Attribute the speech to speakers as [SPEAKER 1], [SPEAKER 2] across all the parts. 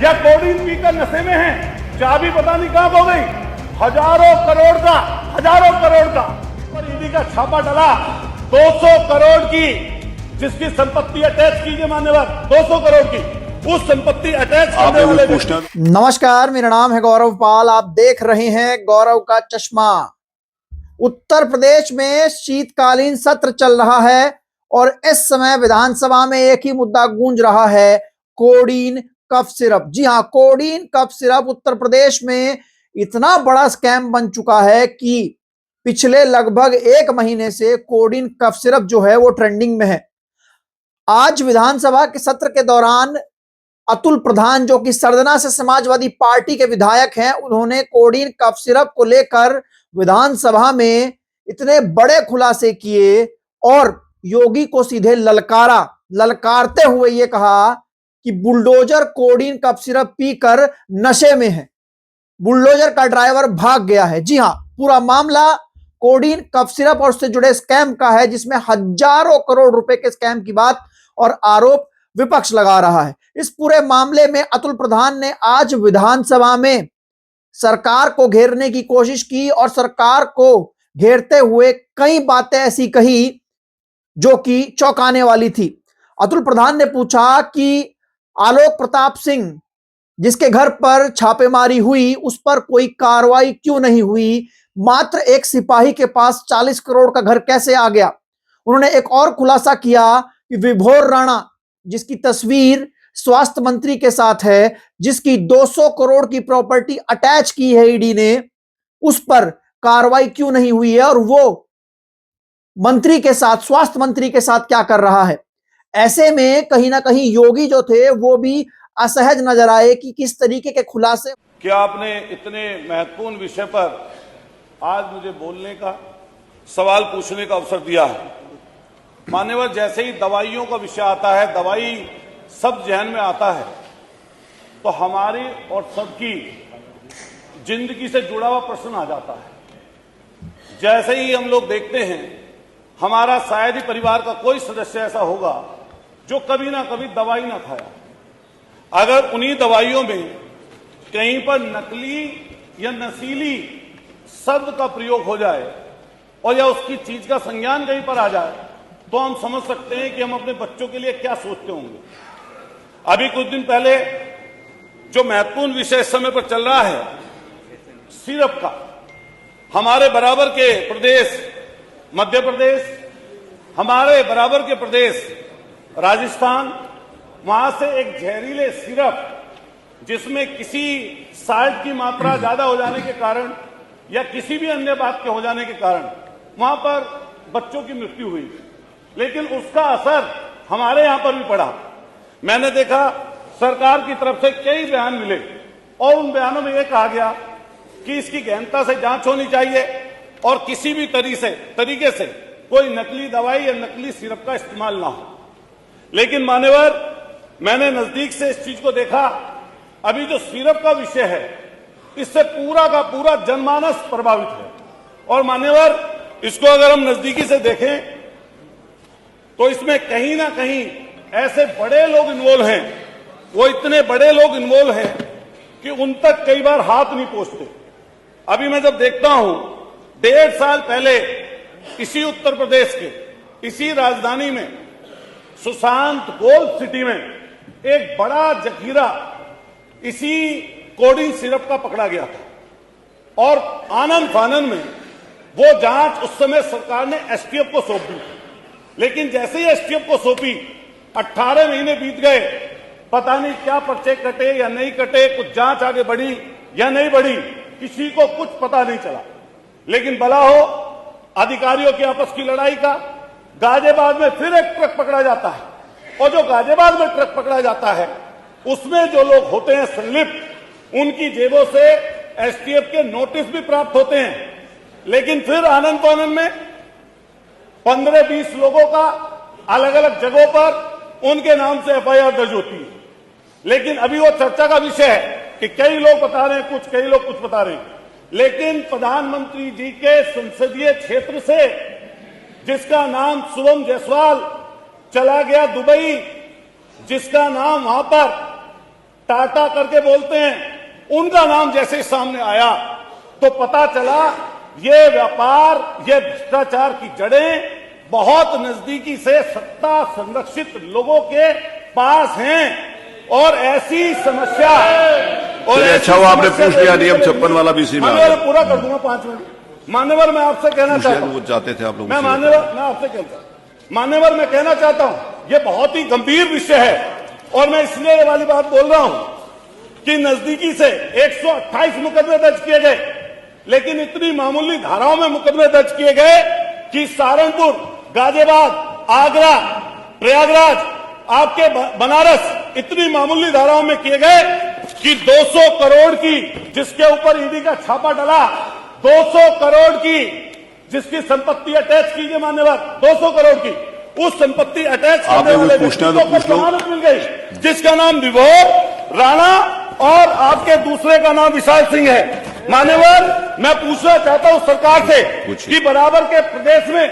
[SPEAKER 1] या कोडीन पीकर नशे में हैं, चाबी पता नहीं कहां खो गई। हजारों करोड़ का पर ईडी का छापा डला। 200 करोड़ की जिसकी संपत्ति अटैच कीजिए मान्यवर, 200 करोड़ की उस संपत्ति अटैच करने वाले।
[SPEAKER 2] नमस्कार, मेरा नाम है गौरव पाल। आप देख रहे हैं गौरव का चश्मा। उत्तर प्रदेश में शीतकालीन सत्र चल रहा है और इस समय विधानसभा में एक ही मुद्दा गूंज रहा है, कोडीन कफ सिरप। जी हां, codeine cough syrup Uttar Pradesh में इतना बड़ा स्कैम बन चुका है कि पिछले लगभग 1 महीने से कोडीन कफ सिरप जो है वो ट्रेंडिंग में है। आज विधानसभा के सत्र के दौरान अतुल प्रधान, जो कि सरदना से समाजवादी पार्टी के विधायक हैं, उन्होंने कोडीन कफ सिरप को लेकर विधानसभा में इतने बड़े खुलासे किए और योगी को सीधे ललकारते हुए ये कहा कि बुलडोजर कोडीन कफ सिरप पीकर नशे में है, बुलडोजर का ड्राइवर भाग गया है। जी हां, पूरा मामला कोडीन कफ सिरप और उससे जुड़े स्कैम का है, जिसमें हजारों करोड़ रुपए के स्कैम की बात और आरोप विपक्ष लगा रहा है। इस पूरे मामले में अतुल प्रधान ने आज विधानसभा में सरकार को घेरने की कोशिश की और सरकार को घेरते हुए कई बातें ऐसी कही जो कि चौंकाने वाली थी। अतुल प्रधान ने पूछा कि आलोक प्रताप सिंह, जिसके घर पर छापेमारी हुई, उस पर कोई कार्रवाई क्यों नहीं हुई? मात्र एक सिपाही के पास 40 करोड़ का घर कैसे आ गया? उन्होंने एक और खुलासा किया कि विभोर राणा, जिसकी तस्वीर स्वास्थ्य मंत्री के साथ है, जिसकी 200 करोड़ की प्रॉपर्टी अटैच की है ईडी ने, उस पर कार्रवाई क्यों नहीं हुई है और वो मंत्री के साथ, स्वास्थ्य मंत्री के साथ क्या कर रहा है? ऐसे में कहीं ना कहीं योगी जो थे वो भी असहज नजर आए कि किस तरीके के खुलासे।
[SPEAKER 1] क्या आपने इतने महत्वपूर्ण विषय पर आज मुझे बोलने का, सवाल पूछने का अवसर दिया है। मान्यवर, जैसे ही दवाइयों का विषय आता है, दवाई सब जहन में आता है, तो हमारी और सबकी जिंदगी से जुड़ा हुआ प्रश्न आ जाता है। जैसे ही हम लोग देखते हैं, हमारा शायद ही परिवार का कोई सदस्य ऐसा होगा जो कभी ना कभी दवाई ना खाया। अगर उन्हीं दवाइयों में कहीं पर नकली या नशीली शब्द का प्रयोग हो जाए और या उसकी चीज का संज्ञान कहीं पर आ जाए, तो हम समझ सकते हैं कि हम अपने बच्चों के लिए क्या सोचते होंगे। अभी कुछ दिन पहले जो महत्वपूर्ण विषय इस समय पर चल रहा है, सिरप का, हमारे बराबर के प्रदेश मध्य प्रदेश, हमारे बराबर के प्रदेश राजस्थान, वहां से एक जहरीले सिरप जिसमें किसी साल्ट की मात्रा ज्यादा हो जाने के कारण या किसी भी अन्य बात के हो जाने के कारण वहां पर बच्चों की मृत्यु हुई, लेकिन उसका असर हमारे यहां पर भी पड़ा। मैंने देखा सरकार की तरफ से कई बयान मिले और उन बयानों में यह कहा गया कि इसकी गहनता से जांच होनी चाहिए और किसी भी तरीके से कोई नकली दवाई या नकली सिरप का इस्तेमाल ना हो। लेकिन मान्यवर, मैंने नजदीक से इस चीज को देखा। अभी जो सिरप का विषय है, इससे पूरा का पूरा जनमानस प्रभावित है। और मान्यवर, इसको अगर हम नजदीकी से देखें तो इसमें कहीं ना कहीं ऐसे बड़े लोग इन्वॉल्व हैं, वो इतने बड़े लोग इन्वॉल्व हैं कि उन तक कई बार हाथ नहीं पहुंचते। अभी मैं जब देखता हूं, 1.5 साल पहले इसी उत्तर प्रदेश के इसी राजधानी में सुशांत गोल्ड सिटी में एक बड़ा जखीरा इसी कोडीन सिरप का पकड़ा गया था और आनंद फानंद में वो जांच उस समय सरकार ने एसटीएफ को सौंप दी। लेकिन जैसे ही एसटीएफ को सौंपी, 18 महीने बीत गए, पता नहीं क्या पर्चे कटे या नहीं कटे, कुछ जांच आगे बढ़ी या नहीं बढ़ी, किसी को कुछ पता नहीं चला। लेकिन भला हो अधिकारियों की आपस की लड़ाई का, गाजियाबाद में फिर एक ट्रक पकड़ा जाता है और जो गाजियाबाद में ट्रक पकड़ा जाता है उसमें जो लोग होते हैं संलिप्त, उनकी जेबों से एसटीएफ के नोटिस भी प्राप्त होते हैं। लेकिन फिर आनंद फानंद में 15-20 लोगों का अलग अलग जगहों पर उनके नाम से एफआईआर दर्ज होती है। लेकिन अभी वो चर्चा का विषय है कि कई लोग बता रहे हैं कुछ, कई लोग कुछ बता रहे हैं। लेकिन प्रधानमंत्री जी के संसदीय क्षेत्र से जिसका नाम शुभम जायसवाल चला गया दुबई, जिसका नाम वहां पर टाटा करके बोलते हैं, उनका नाम जैसे सामने आया तो पता चला ये व्यापार, ये भ्रष्टाचार की जड़ें बहुत नजदीकी से सत्ता संरक्षित लोगों के पास हैं। और ऐसी समस्या और
[SPEAKER 3] अच्छा हुआ आपने पूछ लिया नियम 56 वाला भी इसी में आ
[SPEAKER 1] मान्यवर,
[SPEAKER 3] गया।
[SPEAKER 1] पूरा कर दूंगा 5 मिनट। मान्यवर, मैं आपसे कहना चाहता हूं,
[SPEAKER 3] वो चाहते थे आप लोग।
[SPEAKER 1] मैं मान्यवर, मैं आपसे मान्यवर मैं कहना चाहता हूं, ये बहुत ही गंभीर विषय है और मैं इसलिए ये वाली बात बोल रहा हूं कि नजदीकी से 128 मुकदमे दर्ज किए गए, लेकिन इतनी मामूली धाराओं में मुकदमे दर्ज किए गए कि सहारनपुर, गाजियाबाद, आगरा, प्रयागराज, आपके बनारस, इतनी मामूली धाराओं में किए गए कि 200 करोड़ की, जिसके ऊपर ईडी का छापा डला, 200 करोड़ की जिसकी संपत्ति अटैच की गई, मान्यवर 200 करोड़ की, उस संपत्ति अटैच करने वाले व्यक्ति को जमानत मिल गई, जिसका नाम विभोर राणा और आपके दूसरे का नाम विशाल सिंह है। मान्यवर, मैं पूछना चाहता हूं सरकार से कि बराबर के प्रदेश में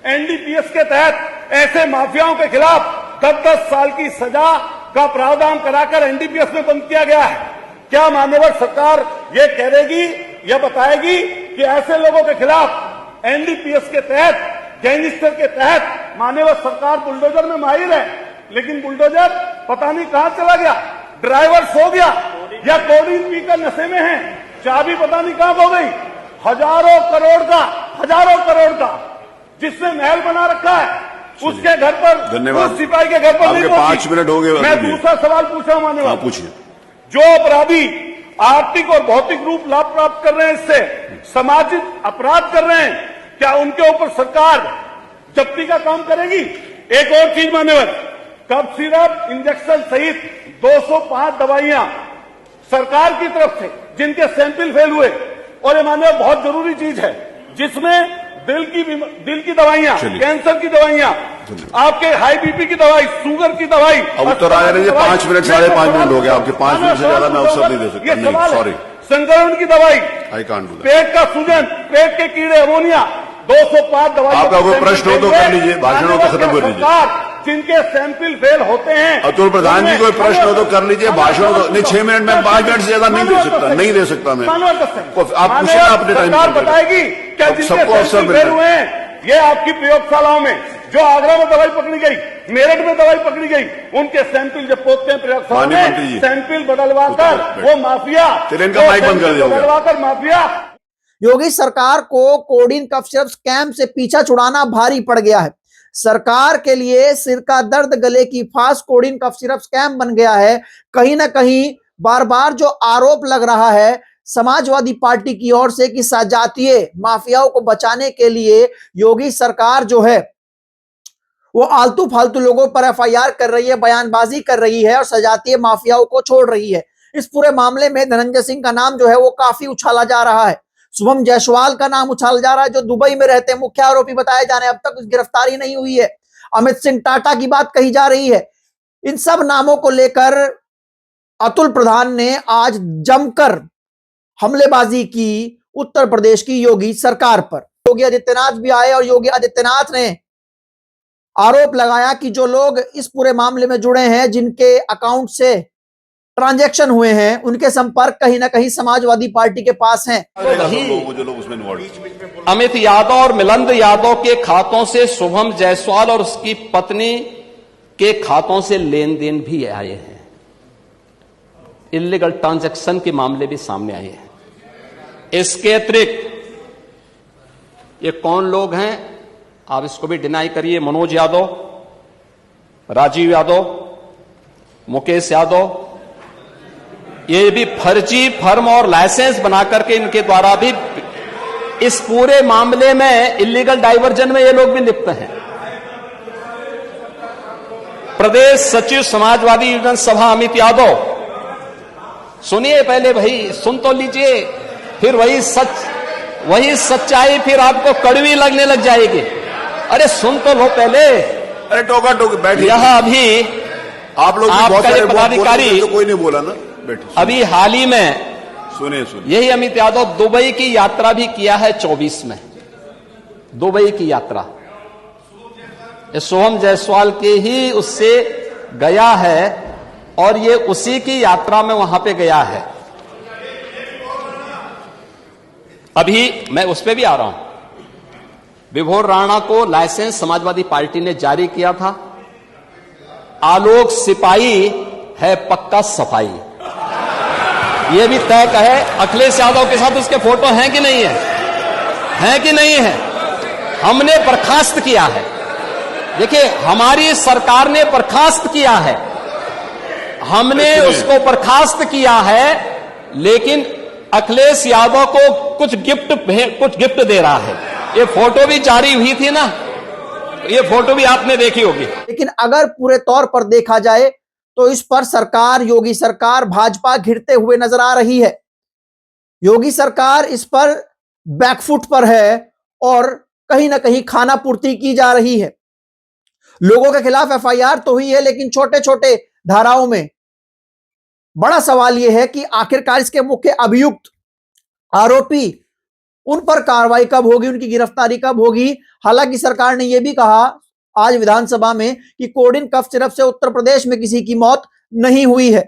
[SPEAKER 1] एनडीपीएस के तहत ऐसे माफियाओं के खिलाफ 10-10 साल की सजा का प्रावधान कराकर एनडीपीएस में बंद किया गया है। क्या मान्यवर सरकार ये कह देगी या बताएगी कि ऐसे लोगों के खिलाफ एनडीपीएस के तहत, गैंगस्टर के तहत मान्यवर सरकार बुलडोजर में माहिर है, लेकिन बुलडोजर पता नहीं कहां चला गया, ड्राइवर सो गया या कोडीन पीकर नशे में है, चाबी पता नहीं कहां खो गई। हजारों करोड़ का जिसने महल बना रखा है, उसके घर पर,
[SPEAKER 3] धन्यवाद,
[SPEAKER 1] उस सिपाही के घर पर नहीं पहुंची।
[SPEAKER 3] 5 मिनट हो गए।
[SPEAKER 1] मैं दूसरा सवाल पूछ रहा हूं मान्यवर,
[SPEAKER 3] पूछिए।
[SPEAKER 1] जो अपराधी आर्थिक और भौतिक रूप लाभ प्राप्त कर रहे हैं, इससे सामाजिक अपराध कर रहे हैं, क्या उनके ऊपर सरकार जब्ती का काम करेगी? एक और चीज मान्यवर, कफ सिरप, इंजेक्शन सहित 205 दवाइयां सरकार की तरफ से जिनके सैंपल फेल हुए, और ये मान्यवर बहुत जरूरी चीज है, जिसमें दिल की दवाइयां, कैंसर की दवाइयां, आपके हाई बीपी की दवाई, शुगर की दवाई।
[SPEAKER 3] अब उत्तर आया नहीं, 5 मिनट 5.5 मिनट हो गया आपके, 5 मिनट से ज्यादा मैं अवसर नहीं दे सकता।
[SPEAKER 1] ये सवाल है,
[SPEAKER 3] सॉरी,
[SPEAKER 1] संक्रमण की दवाई,
[SPEAKER 3] आई कांट डू दैट,
[SPEAKER 1] पेट का सूजन, पेट के कीड़े, अमोनिया, 205 दवाई।
[SPEAKER 3] आपका कोई प्रश्न हो तो कर लीजिए, भाषण हो तो खत्म कर लीजिए।
[SPEAKER 1] जिनके सैंपल फेल होते हैं,
[SPEAKER 3] अतुल प्रधान जी कोई प्रश्न हो तो कर लीजिए, भाषण हो तो नहीं। 6 मिनट में 5 मिनट से ज्यादा नहीं दे सकता मैं। आप पूछिए अपने टाइम
[SPEAKER 1] सरकार बताएगी क्या जिनके सैंपल फेल हुए हैं, ये आपकी प्रयोगशालाओं में, जो आगरा में दवाई पकड़ी गई, मेरठ में दवाई पकड़ी गई, उनके सैंपल जब पहुंचते हैं प्रयोगशाला में, सैंपल बदलवाकर वो माफिया,
[SPEAKER 3] इनका माइक बंद कर दिया,
[SPEAKER 1] बदलवाकर माफिया।
[SPEAKER 2] योगी सरकार को कोडीन कफ सिरप स्कैम से पीछा छुड़ाना भारी पड़ गया है। सरकार के लिए सिर का दर्द, गले की फांस कोडीन कफ सिरप स्कैम बन गया है। कहीं ना कहीं बार बार जो आरोप लग रहा है समाजवादी पार्टी की ओर से कि सजातीय माफियाओं को बचाने के लिए योगी सरकार जो है वो आलतू फालतू लोगों पर एफआईआर कर रही है, बयानबाजी कर रही है और सजातीय माफियाओं को छोड़ रही है। इस पूरे मामले में धनंजय सिंह का नाम जो है वो काफी उछाला जा रहा है। शुभम जायसवाल का नाम उछाला जा रहा है, जो दुबई में रहते हैं, मुख्य आरोपी बताए जा रहे हैं, अब तक गिरफ्तारी नहीं हुई है। अमित सिंह टाटा की बात कही जा रही है। इन सब नामों को लेकर अतुल प्रधान ने आज जमकर हमलेबाजी की उत्तर प्रदेश की योगी सरकार पर। योगी आदित्यनाथ भी आए और योगी आदित्यनाथ ने आरोप लगाया कि जो लोग इस पूरे मामले में जुड़े हैं, जिनके अकाउंट से ट्रांजैक्शन हुए हैं, उनके संपर्क कहीं ना कहीं समाजवादी पार्टी के पास हैं।
[SPEAKER 4] अमित यादव और मिलिंद यादव के खातों से शुभम जायसवाल और उसकी पत्नी के खातों से लेन देन भी आए हैं। इल्लीगल ट्रांजैक्शन के मामले भी सामने आए हैं। इसके अतिरिक्त ये कौन लोग हैं, आप इसको भी डिनाई करिए। मनोज यादव, राजीव यादव, मुकेश यादव, ये भी फर्जी फर्म और लाइसेंस बना करके इनके द्वारा भी इस पूरे मामले में इल्लीगल डाइवर्जन में ये लोग भी लिप्त हैं। प्रदेश सचिव समाजवादी यूनियन सभा अमित यादव, सुनिए पहले भाई, सुन तो लीजिए, फिर वही सच्चाई फिर आपको कड़वी लगने लग जाएगी। अरे सुन तो लो पहले।
[SPEAKER 3] अरे टोका टोक बैठिए।
[SPEAKER 4] यह अभी
[SPEAKER 3] आप लोग
[SPEAKER 4] आपका ये पदाधिकारी
[SPEAKER 3] तो कोई नहीं बोला ना, बैठिए।
[SPEAKER 4] अभी हाल ही में
[SPEAKER 3] सुनिए
[SPEAKER 4] यही अमित यादव दुबई की यात्रा भी किया है 24 में, दुबई की यात्रा शुभम जायसवाल के ही उससे गया है और ये उसी की यात्रा में वहां पे गया है। अभी मैं उस पे भी आ रहा हूं। विभोर राणा को लाइसेंस समाजवादी पार्टी ने जारी किया था। आलोक सिपाही है पक्का सफाई, ये भी तय है। अखिलेश यादव के साथ उसके फोटो हैं कि नहीं है, हैं कि नहीं है? हमने बर्खास्त किया है। देखिए, हमारी सरकार ने बर्खास्त किया है, हमने उसको बर्खास्त किया है, लेकिन अखिलेश यादव को कुछ गिफ्ट दे रहा है। ये फोटो भी जारी हुई थी ना, ये फोटो भी आपने देखी होगी।
[SPEAKER 2] लेकिन अगर पूरे तौर पर देखा जाए तो इस पर सरकार, योगी सरकार, भाजपा घिरते हुए नजर आ रही है। योगी सरकार इस पर बैकफुट पर है और कहीं ना कहीं खाना पूर्ति की जा रही है। लोगों के खिलाफ एफआईआर तो हुई है, लेकिन छोटे छोटे धाराओं में। बड़ा सवाल यह है कि आखिरकार इसके मुख्य अभियुक्त आरोपी, उन पर कार्रवाई कब होगी, उनकी गिरफ्तारी कब होगी। हालांकि सरकार ने यह भी कहा आज विधानसभा में कि कोडिन कफ सिरप से उत्तर प्रदेश में किसी की मौत नहीं हुई है।